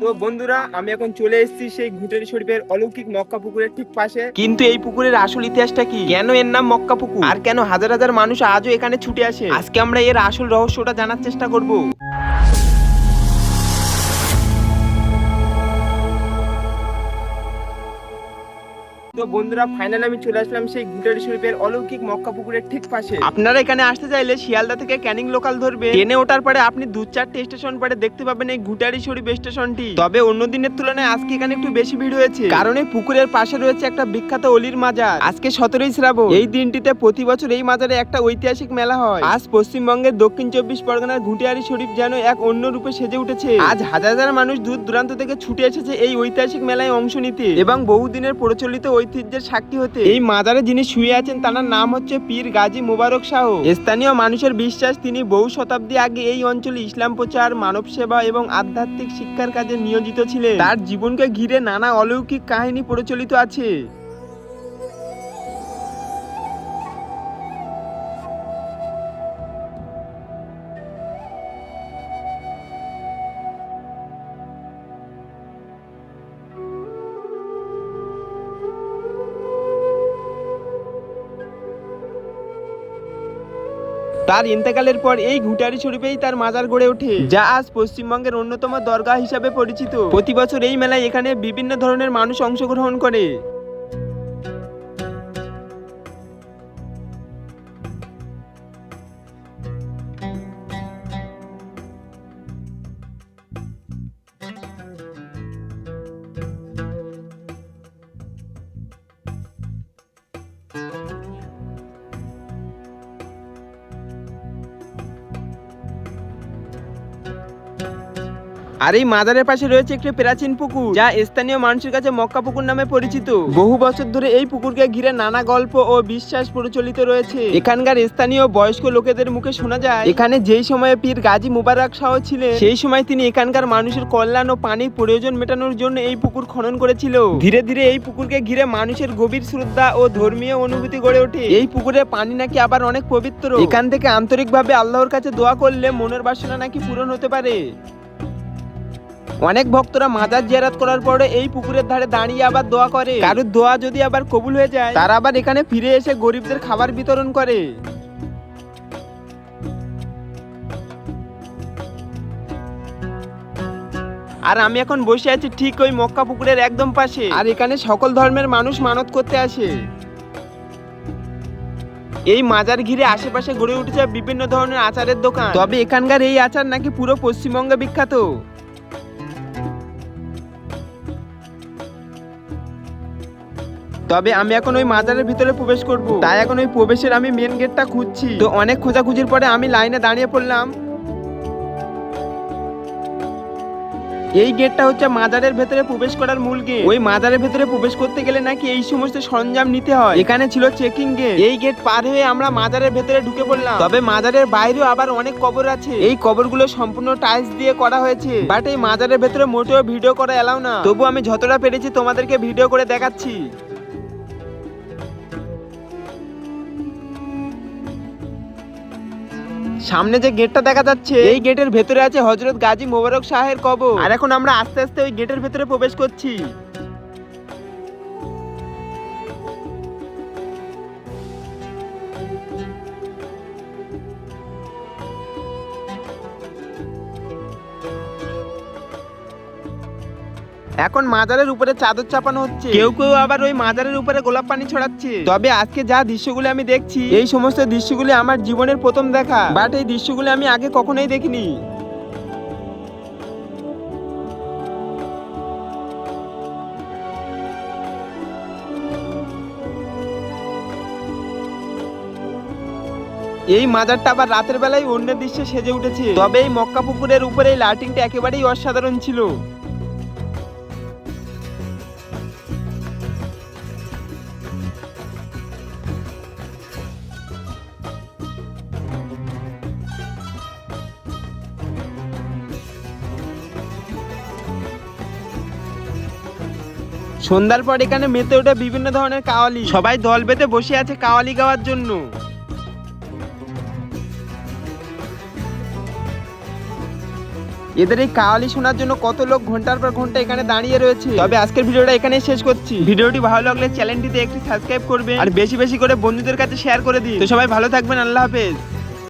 তো বন্ধুরা, আমি এখন চলে এসেছি সেই ঘুঁটেরি শরীফের অলৌকিক মক্কা পুকুরের ঠিক পাশে। কিন্তু এই পুকুরের আসল ইতিহাসটা কি, কেন এর নাম মক্কা পুকুর, আর কেন হাজার হাজার মানুষ আজও এখানে ছুটে আসে, আজকে আমরা এর আসল রহস্যটা জানার চেষ্টা করব। তো বন্ধুরা, ফাইনালি আমি চলে আসলাম সেই ঘুঁটেরি শরীফের অলৌকিক মক্কা পুকুরের ঠিক পাশে। আপনারা এখানে আসতে চাইলে শিয়ালদা থেকে ক্যানিং লোকাল ধরবে, ট্রেনে ওঠার পরে আপনি 2-4টে স্টেশন পরে দেখতে পাবেন এই ঘুঁটেরি শরীফ স্টেশনটি। তবে অন্য দিনের তুলনায় আজকে এখানে একটু বেশি ভিড় হয়েছে, কারণ এই পুকুরের পাশে রয়েছে একটা বিখ্যাত অলির মাজার। আজকে 17ই শ্রাবণ, এই দিনটিতে প্রতি বছর এই মাজারে একটা ঐতিহাসিক মেলা হয়। আজ পশ্চিমবঙ্গের দক্ষিণ 24 পরগনার ঘুঁটিয়ারি শরীফ যেন এক অন্য রূপে সেজে উঠেছে। আজ হাজার হাজার মানুষ দূর দূরান্ত থেকে ছুটে এসেছে এই ঐতিহাসিক মেলায় অংশ নিতে এবং বহুদিনের প্রচলিত ঐতিহ্যের সাক্ষী হতে। এই মাজারে যিনি শুয়ে আছেন তার নাম হচ্ছে পীর গাজী মোবারক শাহ। স্থানীয় মানুষের বিশ্বাস তিনি বহু শতাব্দী আগে এই অঞ্চলে ইসলাম প্রচার, মানব সেবা এবং আধ্যাত্মিক শিক্ষার কাজে নিয়োজিত ছিলেন। তার জীবনকে ঘিরে নানা অলৌকিক কাহিনী প্রচলিত আছে। তার ইন্তেকালের পর এই ঘুঁটারি শরীফেই তার মাজার গড়ে ওঠে, যা আজ পশ্চিমবঙ্গের অন্যতম দরগাহ হিসাবে পরিচিত। প্রতি বছর এই মেলায় এখানে বিভিন্ন ধরনের মানুষ অংশগ্রহণ করে। আর এই মাজারের পাশে রয়েছে একটি প্রাচীন পুকুর, যা স্থানীয় মানুষের কাছে মক্কা পুকুর নামে পরিচিত। বহু বছর ধরে এই পুকুরকে ঘিরে নানা গল্প ও বিশ্বাস প্রচলিত রয়েছে। এখানকার স্থানীয় বয়স্ক লোকেদের মুখে শোনা যায়, এখানে যেই সময়ে পীর গাজী মুবারক শাহ ছিলেন, সেই সময় তিনি এখানকার মানুষের কল্যাণ ও পানির প্রয়োজন মেটানোর জন্য এই পুকুর খনন করেছিল। ধীরে ধীরে এই পুকুরকে ঘিরে মানুষের গভীর শ্রদ্ধা ও ধর্মীয় অনুভূতি গড়ে ওঠে। এই পুকুরের পানি নাকি আবার অনেক পবিত্র, এখান থেকে আন্তরিকভাবে আল্লাহর কাছে দোয়া করলে মনের বাসনা নাকি পূরণ হতে পারে। অনেক ভক্তরা মাজার জিয়ারত করার পরে এই পুকুরের ধারে দাঁড়িয়ে আবার দোয়া করে। কারোর দোয়া যদি আবার কবুল হয়ে যায়, তারা আবার এখানে ফিরে এসে গরিবদের খাবার বিতরণ করে। আর আমি এখন বসে আছি ঠিক ওই মক্কা পুকুরের একদম পাশে, আর এখানে সকল ধর্মের মানুষ মানত করতে আসে। এই মাজার ঘিরে আশেপাশে গড়ে উঠেছে বিভিন্ন ধরনের আচারের দোকান, তবে এখানকার এই আচার নাকি পুরো পশ্চিমবঙ্গে বিখ্যাত। তবে আমি এখন ওই মাজারের ভিতরে প্রবেশ করব, তাই এখন ওই প্রবেশের আমি মেন গেটটা খুঁজছি। তো অনেক খোঁজাখুঁজির পরে আমি লাইনে দাঁড়িয়ে পড়লাম। এই গেটটা হচ্ছে মাজারের ভেতরে প্রবেশ করার মূল গেট। ওই মাজারের ভেতরে প্রবেশ করতে গেলে নাকি এই সমস্ত সরঞ্জাম নিতে হয়। এখানে ছিল চেকিং গেট। এই গেট পার হয়ে আমরা মাজারের ভেতরে ঢুকে পড়লাম। তবে মাজারের বাইরেও আবার অনেক কবর আছে। এই কবরগুলো সম্পূর্ণ টাইলস দিয়ে করা হয়েছে, বাট এই মাজারের ভেতরে মোটেও ভিডিও করা এলাও না। তবু আমি যতটা পেরেছি তোমাদেরকে ভিডিও করে দেখাচ্ছি। সামনে যে গেটটা দেখা যাচ্ছে, এই গেটের ভেতরে আছে হযরত গাজী মোবারক শাহের কবর। আর এখন আমরা আস্তে আস্তে ওই গেটের ভেতরে প্রবেশ করছি। এখন মাজারের উপরে চাদর চাপানো হচ্ছে, কেউ কেউ আবার ওই মাজারের উপরে গোলাপ পানি ছড়াচ্ছে। তবে আজকে যা দৃশ্যগুলো আমি দেখছি, এই সমস্ত দৃশ্যগুলি আমার জীবনের প্রথম দেখা, বাট এই দৃশ্যগুলো আমি আগে কখনোই দেখিনি। এই মাজারটা আবার রাতের বেলায় অন্য দৃশ্যে সেজে উঠেছে। তবে এই মক্কা পুকুরের উপরে এই লাইটিংটা একেবারেই অসাধারণ ছিল। সন্ধ্যার পর এখানে মেতে ওঠে বিভিন্ন ধরনের কাওয়ালি, সবাই দল বেঁধে বসে আছে কাওয়ালি গাওয়ার জন্য। এদের এই কাওয়ালি শোনার জন্য কত লোক ঘন্টার পর ঘন্টা এখানে দাঁড়িয়ে রয়েছে। তবে আজকের ভিডিওটা এখানেই শেষ করছি। ভিডিওটি ভালো লাগলে চ্যানেলটিতে একটু সাবস্ক্রাইব করবে আর বেশি বেশি করে বন্ধুদের কাছে শেয়ার করে দিন। তো সবাই ভালো থাকবেন, আল্লাহ হাফেজ।